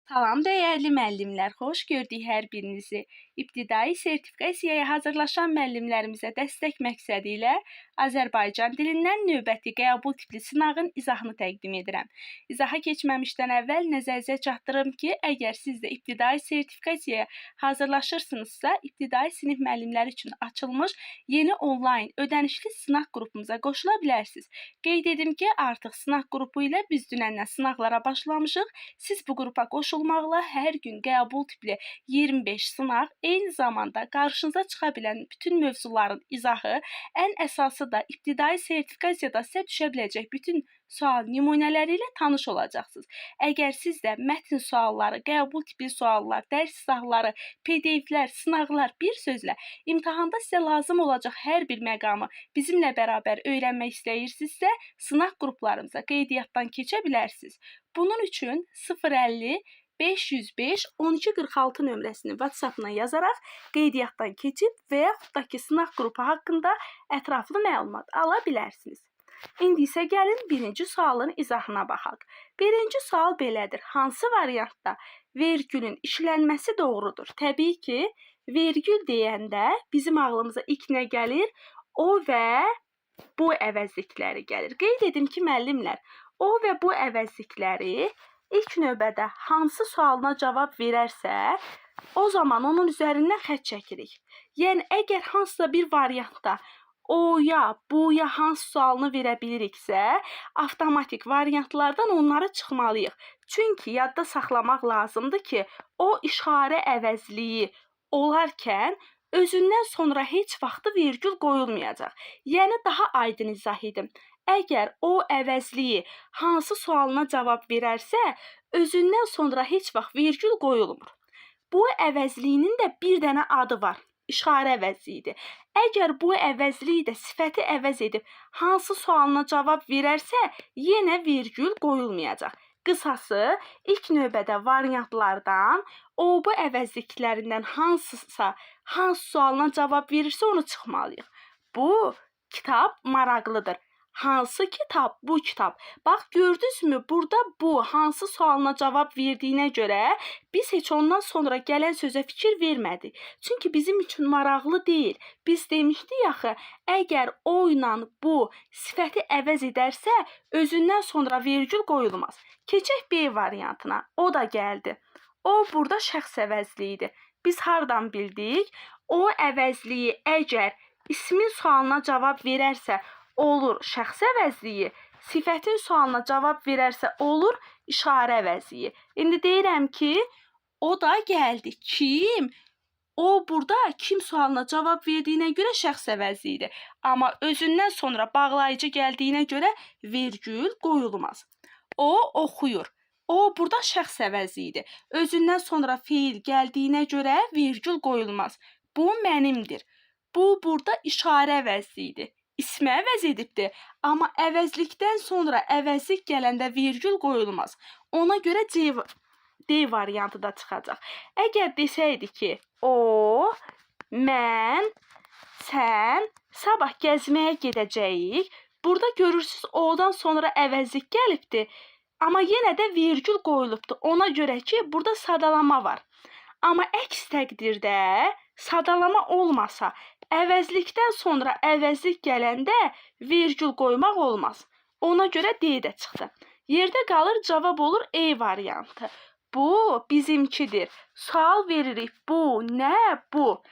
Salam dəyərli müəllimlər, xoş gördük hər birinizi. İbtidai sertifikasiyaya hazırlaşan müəllimlərimizə dəstək məqsədi ilə Azərbaycan dilindən növbəti qəbul tipli sınağın izahını təqdim edirəm. İzaha keçməmişdən əvvəl nəzərinizə çatdırım ki, əgər siz də ibtidai sertifikasiyaya hazırlaşırsınızsa, ibtidai sinif müəllimləri üçün açılmış yeni onlayn ödənişli sınaq qrupumuza qoşula bilərsiniz. Qeyd edim ki, artıq sınaq qrupu ilə biz dünəndən sınaqlara başlamışıq. Siz bu qrupa qoşulmaqla hər gün qəbul tipli 25 sınaq, eyni zamanda qarşınıza çıxa bilən bütün mövzuların izahı, ən əsası da ibtidai sertifikasiyada sizə düşə biləcək bütün sual nümunələri ilə tanış olacaqsınız. Əgər siz də mətn sualları, qəbul tipli suallar, dərs izahları, PDF-lər, sınaqlar, bir sözlə imtahanda sizə lazım olacaq hər bir məqamı bizimlə bərabər öyrənmək istəyirsinizsə, sınaq qruplarımıza qeydiyyatdan keçə bilərsiniz. Bunun üçün 050 505 1246 nömrəsini WhatsApp-na yazaraq qeydiyyatdan keçib və yaxud da ki, sınaq qrupu haqqında ətraflı məlumat ala bilərsiniz. İndi isə gəlin birinci sualın izahına baxaq. Birinci sual belədir. Hansı variantda vergülün işlənməsi doğrudur? Təbii ki, vergül deyəndə bizim ağlımıza ilk nə gəlir? O və bu əvəzlikləri gəlir. Qeyd edim ki, müəllimlər, o və bu əvəzlikləri ilk növbədə hansı sualına cavab verərsə, o zaman onun üzərindən xətt çəkirik. Yəni, əgər hansısa bir variantda o-ya, bu-ya hansı sualını verə biliriksə, avtomatik variantlardan onları çıxmalıyıq. Çünki yadda saxlamaq lazımdır ki, o işarə əvəzliyi olarkən özündən sonra heç vaxtı vergül qoyulmayacaq. Yəni, daha aydın izah edim. Əgər o əvəzliyi hansı sualına cavab verərsə, özündən sonra heç vaxt vergül qoyulmur. Bu əvəzliyinin də bir dənə adı var. İşarə əvəzliyidir. Əgər bu əvəzliyi də sifəti əvəz edib hansı sualına cavab verərsə, yenə vergül qoyulmayacaq. Qısası, ilk növbədə variantlardan o-bu əvəzliklərindən hansısa, hansı sualına cavab verirsə, onu çıxmalıyıq. Bu kitab maraqlıdır. Hansı kitab? Bu kitab. Bax, gördünüzmü? Burada bu hansı sualına cavab verdiyinə görə biz heç ondan sonra gələn sözə fikir vermədik. Çünki bizim üçün maraqlı deyil. Biz demişdik axı, əgər o ilə bu sifəti əvəz edərsə, özündən sonra vergül qoyulmaz. Keçək B variantına. O da gəldi. O burada şəxs əvəzliyidir. Biz hardan bildik? O əvəzliyi əgər ismin sualına cavab verərsə, olur şəxs əvəzliyi, sifətin sualına cavab verərsə olur işarə əvəzliyi. İndi deyirəm ki, o da gəldi. Kim? O burada kim sualına cavab verdiyinə görə şəxs əvəzliyidir. Amma özündən sonra bağlayıcı gəldiyinə görə vergül qoyulmaz. O oxuyur. O burada şəxs əvəzliyidir. Özündən sonra feil gəldiyinə görə vergül qoyulmaz. Bu mənimdir. Bu burada işarə əvəzliyidir. İsmi əvəz edibdir, amma əvəzlikdən sonra əvəzlik gələndə vergül qoyulmaz. Ona görə D variantı da çıxacaq. Əgər desəydi ki, o, mən, sən, sabah gəzməyə gedəcəyik, burada görürsünüz o-dan sonra əvəzlik gəlibdir, amma yenə də vergül qoyulubdur. Ona görə ki, burada sadalama var. Amma əks təqdirdə sadalama olmasa, əvəzlikdən sonra əvəzlik gələndə vergül qoymaq olmaz. Ona görə D də çıxdı. Yerdə qalır, cavab olur E variantı. Bu bizimkidir. Sual veririk. Bu, nə bu?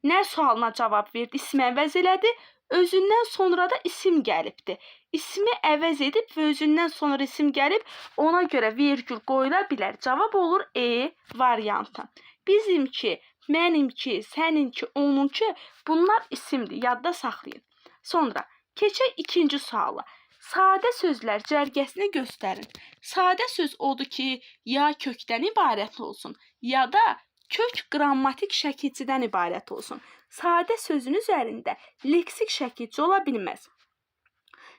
Nə sualına cavab verdi? İsmi əvəz elədi. Özündən sonra da isim gəlibdir. İsmi əvəz edib və özündən sonra isim gəlib. Ona görə vergül qoyula bilər. Cavab olur E variantı. Bizimki, mənimki, səninki, onunki bunlar isimdir. Yadda saxlayın. Sonra keçək ikinci suala. Sadə sözlər cərgəsini göstərin. Sadə söz odur ki, ya kökdən ibarət olsun, ya da kök qrammatik şəkilçidən ibarət olsun. Sadə sözün üzərində leksik şəkilçi ola bilməz.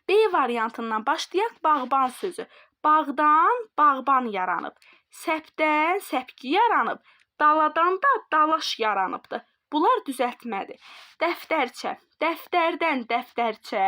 B variantından başlayaq bağban sözü. Bağdan bağban yaranıb. Səpdən səpki yaranıb. Daladan da dalaş yaranıbdır. Bunlar düzəltmədir. Dəftərçə, dəftərdən dəftərçə,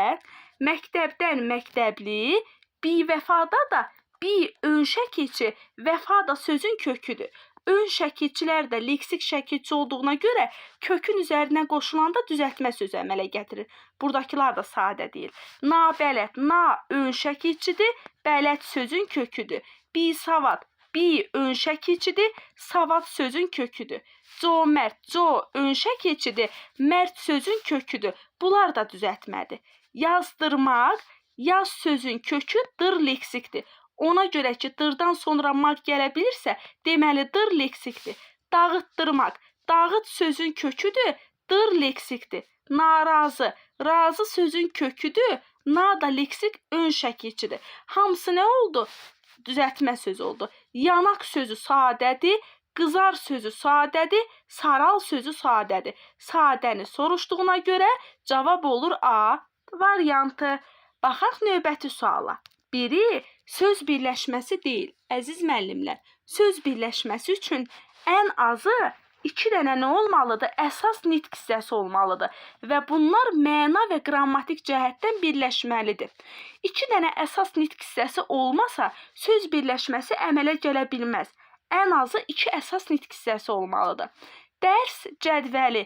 məktəbdən məktəbli, bivəfada da Bi ön şəkilçi, vəfa da sözün köküdür. Ön şəkilçilər də leksik şəkilçi olduğuna görə kökün üzərinə qoşulanda düzəltmə sözü əmələ gətirir. Buradakılar da sadə deyil. Nabələd, na ön şəkilçidir, bələd sözün köküdür. Bisavad, bi ön şəkilçidir, savad sözün köküdür. Comərd, co ön şəkilçidir, mərd sözün köküdür. Bunlar da düzəltmədir. Yazdırmaq, yaz sözün kökü dır leksikdir. Ona görə ki, dırdan sonra maq gələ bilirsə, deməli dır leksikdir. Dağıtdırmaq, dağıt sözün köküdür, dır leksikdir. Narazı, razı sözün köküdür, na da leksik ön şəkilçidir. Hamısı nə oldu? Düzəltmə sözü oldu. Yanaq sözü sadədir, qızar sözü sadədir, saral sözü sadədir. Sadəni soruşduğuna görə cavab olur A variantı. Baxaq növbəti suala. Biri söz birləşməsi deyil. Əziz müəllimlər, söz birləşməsi üçün ən azı 2 dənə nə olmalıdır? Əsas nitq hissəsi olmalıdır və bunlar məna və qrammatik cəhətdən birləşməlidir. 2 dənə əsas nitq hissəsi olmasa, söz birləşməsi əmələ gələ bilməz. Ən azı 2 əsas nitq hissəsi olmalıdır. Dərs cədvəli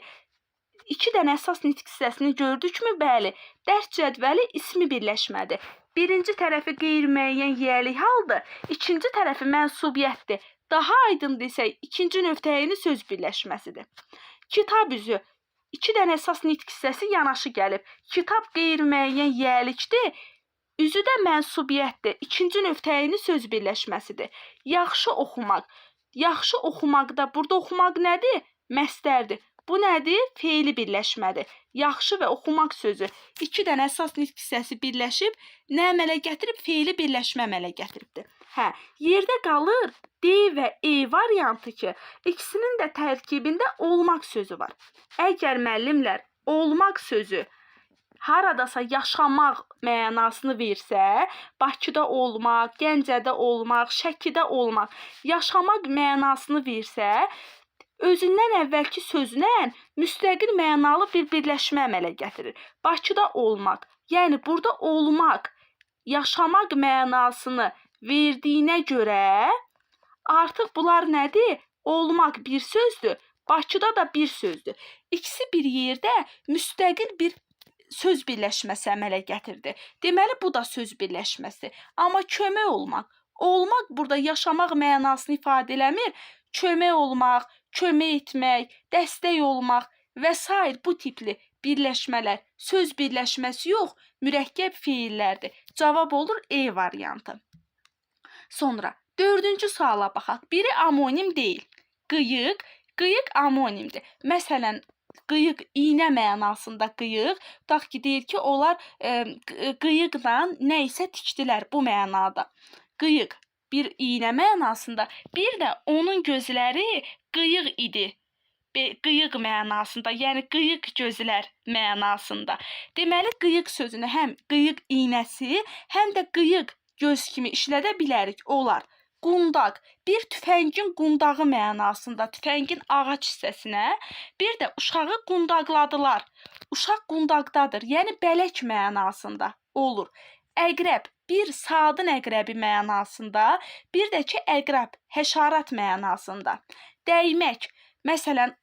2 dənə əsas nitq hissəsini gördükmü? Bəli, dərs cədvəli ismi birləşmədir. Birinci tərəfi qeyri-müəyyən yiyəlik haldır, ikinci tərəfi mənsubiyyətdir. Daha aydın desək, ikinci növ təyini söz birləşməsidir. Kitab üzü 2 dənə əsas nitq hissəsi yanaşı gəlib. Kitab qeyri-müəyyən yiyəlikdir, üzü də mənsubiyyətdir. İkinci növ təyini söz birləşməsidir. Yaxşı oxumaq. Yaxşı oxumaqda burada oxumaq nədir? Məstərdir. Bu nədir? Feili birləşmədir. Yaxşı və oxumaq sözü 2 dənə əsas nitq hissəsi birləşib nə əmələ gətirib? Feili birləşmə əmələ gətiribdir. Yerdə qalır D və E variantı ki, ikisinin də tərkibində olmaq sözü var. Əgər müəllimlər olmaq sözü haradasa yaşamaq mənasını versə, Bakıda olmaq, Gəncədə olmaq, Şəkidə olmaq, yaşamaq mənasını versə, özündən əvvəlki sözlə müstəqil mənalı bir birləşmə əmələ gətirir. Bakıda olmaq, yəni burada olmaq, yaşamaq mənasını verdiyinə görə artıq bunlar nədir? Olmaq bir sözdür, Bakıda da bir sözdür. İkisi bir yerdə müstəqil bir söz birləşməsi əmələ gətirdi. Deməli, bu da söz birləşməsi. Amma kömək olmaq, olmaq burada yaşamaq mənasını ifadə eləmir. Kömək olmaq, kömək etmək, dəstək olmaq və s. bu tipli birləşmələr söz birləşməsi yox, mürəkkəb feillərdir. Cavab olur E variantı. Sonra 4-cü suala baxaq. Biri amonim deyil. Qıyıq, qıyıq amonimdir. Məsələn, qıyıq iynə mənasında qıyıq, tutaq ki, deyir ki, onlar qıyıqla nə isə tikdilər bu mənada. Qıyıq bir iynə mənasında, bir də onun gözləri qıyıq idi. Qıyıq mənasında, yəni qıyıq gözlər mənasında. Deməli, qıyıq sözünü həm qıyıq iynəsi, həm də qıyıq göz kimi işlədə bilərik, olar. Qundaq, bir tüfəngin qundağı mənasında, tüfəngin ağac hissəsinə, bir də uşağı qundaqladılar. Uşaq qundaqdadır, yəni bələk mənasında olur. Əqrəb, bir saatın əqrəbi mənasında, bir də ki, əqrəb, həşarat mənasında. Dəymək, məsələn,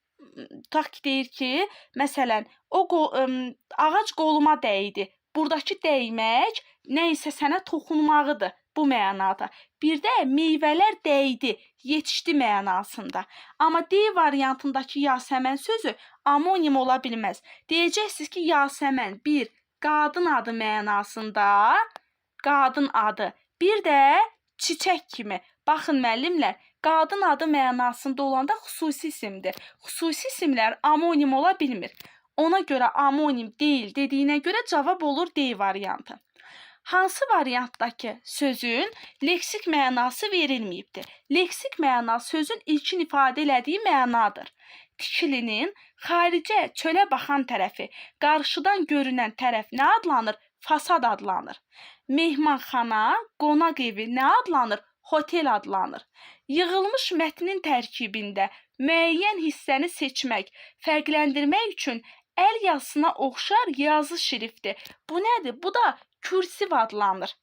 tutaq ki, deyir ki, məsələn, ağac qoluma dəydi. Buradakı dəymək nə isə sənə toxunmağıdır bu mənada. Bir də meyvələr dəydi, yetişdi mənasında. Amma D variantındakı Yasəmən sözü amonim ola bilməz. Deyəcəksiniz ki, Yasəmən bir qadın adı mənasında, qadın adı. Bir də çiçək kimi. Baxın müəllimlər, qadın adı mənasında olanda xüsusi isimdir. Xüsusi isimlər amonim ola bilmir. Ona görə amonim deyil dediyinə görə cavab olur D variantı. Hansı variantdakı sözün leksik mənası verilməyibdir? Leksik məna sözün ilkin ifadə elədiyi mənadır. Tikilinin xaricə çölə baxan tərəfi, qarşıdan görünən tərəf nə adlanır? Fasad adlanır. Mehmanxana, qonaq evi nə adlanır? Hotel adlanır. Yığılmış mətnin tərkibində müəyyən hissəni seçmək, fərqləndirmək üçün əl yazısına oxşar yazı şrifti. Bu nədir? Bu da kürsiv adlanır.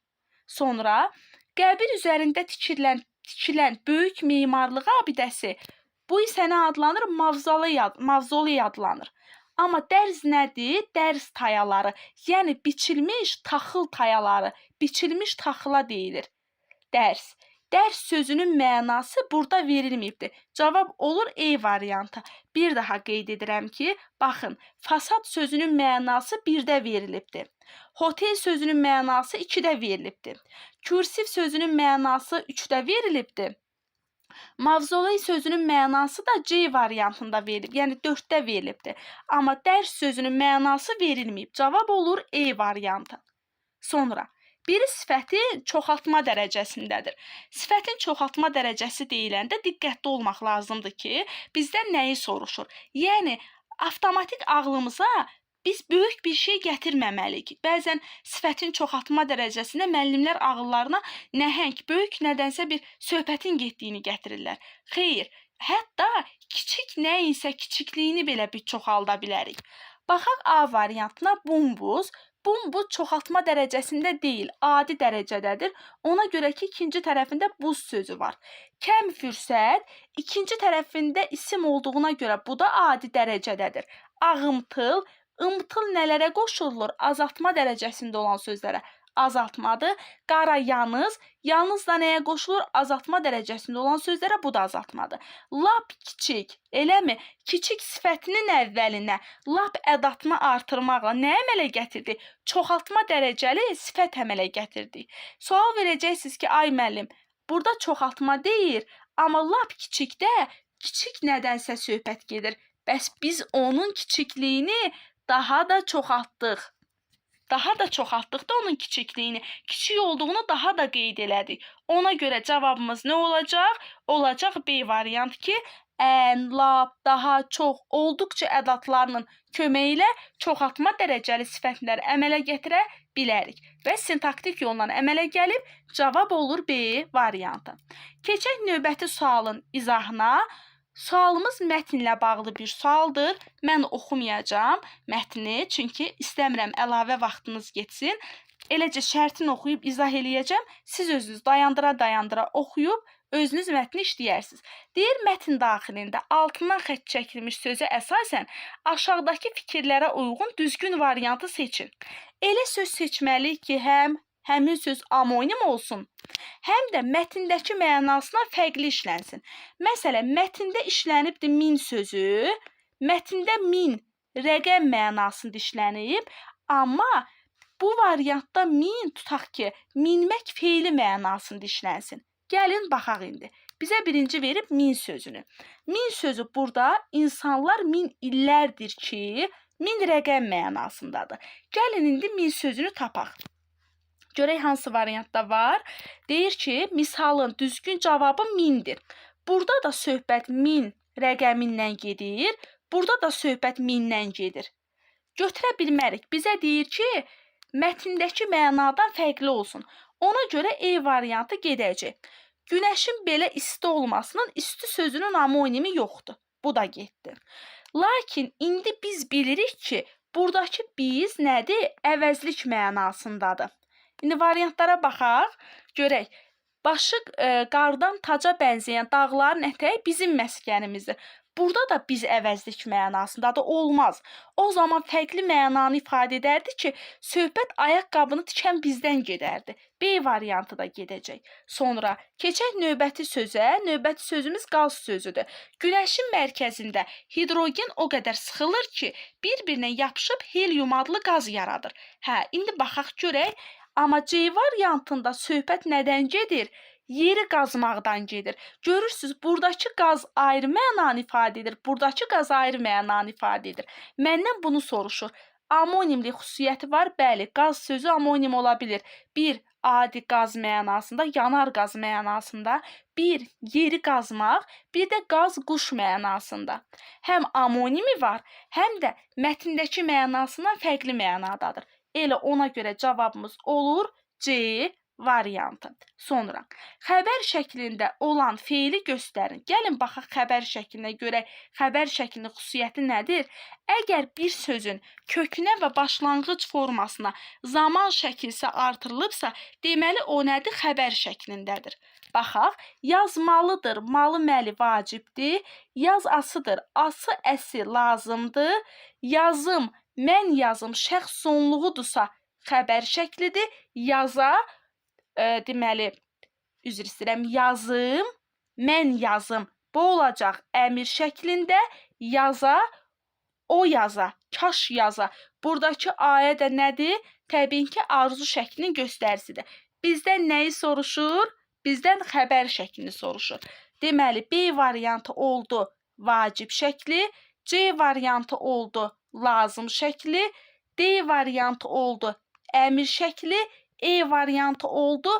Sonra Qəbir üzərində tikilən böyük memarlıq abidəsi, bu isə nə adlanır? Mavzoley adlanır. Amma dərz nədir? Dərz tayaları, yəni biçilmiş taxıl tayaları, biçilmiş taxıla deyilir. Dərs. Dərs sözünün mənası burada verilməyibdir. Cavab olur E variantı. Bir daha qeyd edirəm ki, baxın, fasad sözünün mənası 1-də verilibdir. Hotel sözünün mənası 2-də verilibdir. Kürsiv sözünün mənası 3-də verilibdir. Mavzoley sözünün mənası da C variantında verilib, yəni 4-də verilibdir. Amma dərs sözünün mənası verilməyib. Cavab olur E variantı. Sonra, biri sifətin çoxaltma dərəcəsindədir. Sifətin çoxaltma dərəcəsi deyiləndə diqqətli olmaq lazımdır ki, bizdən nəyi soruşur? Yəni, avtomatik ağlımıza biz böyük bir şey gətirməməliyik. Bəzən sifətin çoxaltma dərəcəsində müəllimlər ağıllarına nəhəng, böyük nədənsə bir söhbətin getdiyini gətirirlər. Xeyr, hətta kiçik nəyinsə kiçikliyini belə bir çoxalda bilərik. Baxaq A variantına bumbuz. Bumbuz çoxaltma dərəcəsində deyil, adi dərəcədədir. Ona görə ki, ikinci tərəfində buz sözü var. Kəm fürsət, ikinci tərəfində isim olduğuna görə bu da adi dərəcədədir. Ağımtıl, ımtıl nələrə qoşulur? Azaltma dərəcəsində olan sözlərə. Azaltmadır. Qara yanız, yanız da nəyə qoşulur? Azaltma dərəcəsində olan sözlərə, bu da azaltmadır. Lap kiçik, eləmi? Kiçik sifətinin əvvəlinə lap ədatını artırmaqla nə əmələ gətirdi? Çoxaltma dərəcəli sifət əmələ gətirdi. Sual verəcəksiniz ki, ay müəllim, burada çoxaltma deyir, amma lap kiçikdə kiçik nədənsə söhbət gedir. Bəs biz onun kiçikliyini daha da çoxaltdıq. Daha da çoxaltdıq da onun kiçikliyini. Kiçik olduğunu daha da qeyd elədik. Ona görə cavabımız nə olacaq? Olacaq B variant ki, ən, lap, daha, çox, olduqca ədatlarının köməyi ilə çoxaltma dərəcəli sifətləri əmələ gətirə bilərik. Və sintaktik yolla əmələ gəlib, cavab olur B variantı. Keçək növbəti sualın izahına. Sualımız mətnlə bağlı bir sualdır. Mən oxumayacağam mətni, çünki istəmirəm əlavə vaxtınız getsin. Eləcə şərtini oxuyub izah eləyəcəm. Siz özünüz dayandıra-dayandıra oxuyub özünüz mətni işləyərsiniz. Deyir, mətn daxilində altından xətt çəkilmiş sözə əsasən aşağıdakı fikirlərə uyğun düzgün variantı seçin. Elə söz seçməliyik ki, həmin söz amonim olsun, həm də mətndəki mənasına fərqli işlənsin. Məsələn, mətndə işlənibdir min sözü, mətndə min rəqəm mənasında işlənib, amma bu variantda min tutaq ki, minmək feili mənasında işlənsin. Gəlin, baxaq indi. Bizə birinci verib min sözünü. Min sözü burada insanlar min illərdir ki, min rəqəm mənasındadır. Gəlin, indi min sözünü tapaq. Görək hansı variantda var. Deyir ki, misalın düzgün cavabı mindir. Burada da söhbət min rəqəmindən gedir. Burada da söhbət mindən gedir. Götürə bilmərik. Bizə deyir ki, mətndəki mənadan fərqli olsun. Ona görə E variantı gedəcək. Günəşin belə isti olmasının isti sözünün amonimi yoxdur. Bu da getdi. Lakin indi biz bilirik ki, buradakı biz nədir? Əvəzlik mənasındadır. İndi variantlara baxaq, görək. Başı qardan taca bənzəyən dağların ətəyi bizim məskənimizdir. Burada da biz əvəzlik mənasındadır, olmaz. O zaman fərqli mənanı ifadə edərdi ki, söhbət ayaqqabını tikən bizdən gedərdi. B variantı da gedəcək. Sonra keçək növbəti sözə. Növbəti sözümüz qaz sözüdür. Günəşin mərkəzində hidrogen o qədər sıxılır ki, bir-birinə yapışıb helyum adlı qaz yaradır. İndi baxaq görək. Amma C variantında söhbət nədən gedir? Yeri qazmaqdan gedir. Görürsünüz, buradakı qaz ayrı mənanı ifadə edir, buradakı qaz ayrı mənanı ifadə edir. Məndən bunu soruşur. Amonimli xüsusiyyəti var? Bəli, qaz sözü amonim ola bilir. Bir, adi qaz mənasında, yanar qaz mənasında. Bir, yeri qazmaq, bir də qaz quş mənasında. Həm amonimi var, həm də mətndəki mənasından fərqli mənadadır. Elə ona görə cavabımız olur C variantı. Sonra, xəbər şəklində olan feili göstərin. Gəlin baxaq xəbər şəklinə görə xəbər şəklinin xüsusiyyəti nədir? Əgər bir sözün kökünə və başlanğıc formasına zaman şəkilsi artırılıbsa, deməli o nədir? Xəbər şəklindədir. Baxaq, yazmalıdır, malı məli vacibdir. Yaz asıdır, ası əsi lazımdır. Yazım, mən yazım şəxs sonluğudursa xəbər şəklidir. Yaza, deməli, üzr istəyirəm, yazım, mən yazım. Bu olacaq əmir şəklində. Yaza, o yaza, kaş yaza. Buradakı ayə də nədir? Təbii ki, arzu şəklinin göstəricisidir. Bizdən nəyi soruşur? Bizdən xəbər şəklini soruşur. Deməli, B variantı oldu vacib şəkli, C variantı oldu lazım şəkli, D variantı oldu əmir şəkli, E variantı oldu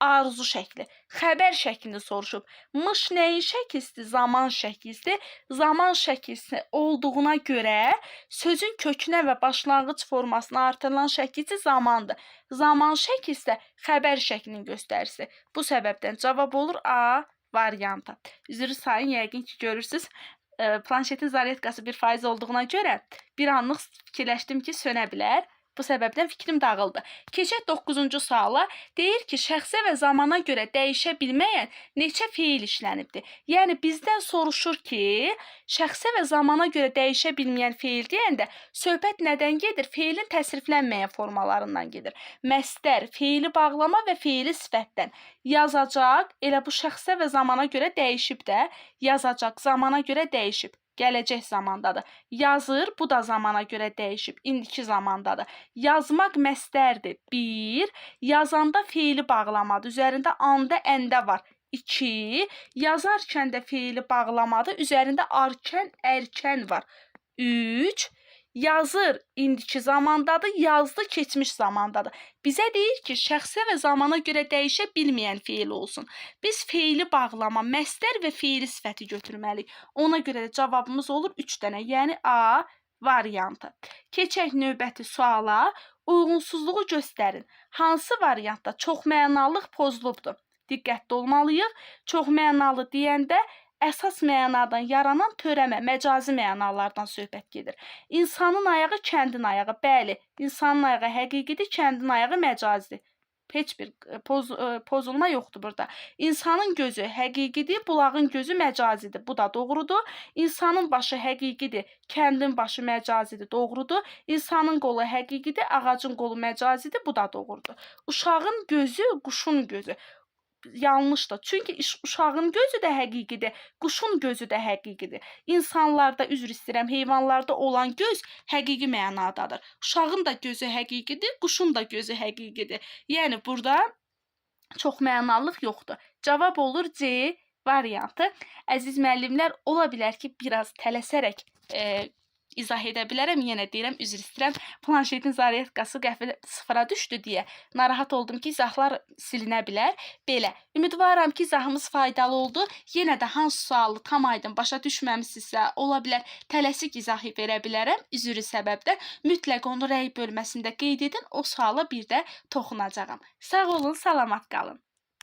arzu şəkli. Xəbər şəklini soruşub. Mış nəyin şəkilsidir? Zaman şəkilsidir. Zaman şəkilsi olduğuna görə sözün kökünə və başlanğıc formasına artırılan şəkilsi zamandır. Zaman şəkilsi xəbər şəklinin göstəricisi. Bu səbəbdən cavab olur A variantı. Üzr sayın, yəqin ki görürsünüz. Planşetin zaryadkası 1% olduğuna görə bir anlıq fikirləşdim ki, sönə bilər. Bu səbəbdən fikrim dağıldı. Keçək 9-cu suala. Deyir ki, şəxsə və zamana görə dəyişə bilməyən neçə feil işlənibdir? Yəni, bizdən soruşur ki, şəxsə və zamana görə dəyişə bilməyən feil deyəndə söhbət nədən gedir? Feilin təsriflənməyən formalarından gedir. Məstər, feili bağlama və feili sifətdən. Yazacaq, elə bu şəxsə və zamana görə dəyişib də. Yazacaq, zamana görə dəyişib. Gələcək zamandadır. Yazır, bu da zamana görə dəyişib, indiki zamandadır. Yazmaq məstərdir, 1. Yazanda feili bağlamadır, üzərində anda, əndə var, 2. Yazarkən də feili bağlamadır, üzərində arkən, ərkən var, 3. Yazır, indiki zamandadır, yazdı, keçmiş zamandadır. Bizə deyir ki, şəxsə və zamana görə dəyişə bilməyən feil olsun. Biz feili bağlama, məstər və feili sifəti götürməliyik. Ona görə də cavabımız olur 3 dənə, yəni A variantı. Keçək növbəti suala. Uyğunsuzluğu göstərin. Hansı variantda çoxmənalılıq pozulubdur? Diqqətli olmalıyıq. Çoxmənalı deyəndə əsas mənadan yaranan törəmə, məcazi mənalardan söhbət gedir. İnsanın ayağı, kəndin ayağı. Bəli, insanın ayağı həqiqidir, kəndin ayağı məcazidir. Heç bir pozulma yoxdur burada. İnsanın gözü həqiqidir, bulağın gözü məcazidir. Bu da doğrudur. İnsanın başı həqiqidir, kəndin başı məcazidir. Doğrudur. İnsanın qolu həqiqidir, ağacın qolu məcazidir. Bu da doğrudur. Uşağın gözü, quşun gözü. Yanlışdır. Çünki uşağın gözü də həqiqidir, quşun gözü də həqiqidir. İnsanlarda, üzr istəyirəm, heyvanlarda olan göz həqiqi mənadadır. Uşağın da gözü həqiqidir, quşun da gözü həqiqidir. Yəni, burada çoxmənalılıq yoxdur. Cavab olur C variantı. Əziz müəllimlər, ola bilər ki, biraz tələsərək izah edə bilərəm. Yenə deyirəm, üzr istəyirəm. Planşetin zaryadkası qəfil sıfıra düşdü deyə narahat oldum ki, izahlar silinə bilər. Belə, ümidvaram ki, izahımız faydalı oldu. Yenə də hansı sualı tam aydın başa düşməmisinizsə, ola bilər tələsik izah verə bilərəm. Üzrü səbəbdən mütləq onu rəy bölməsində qeyd edin. O suala bir də toxunacağam. Sağ olun, salamat qalın.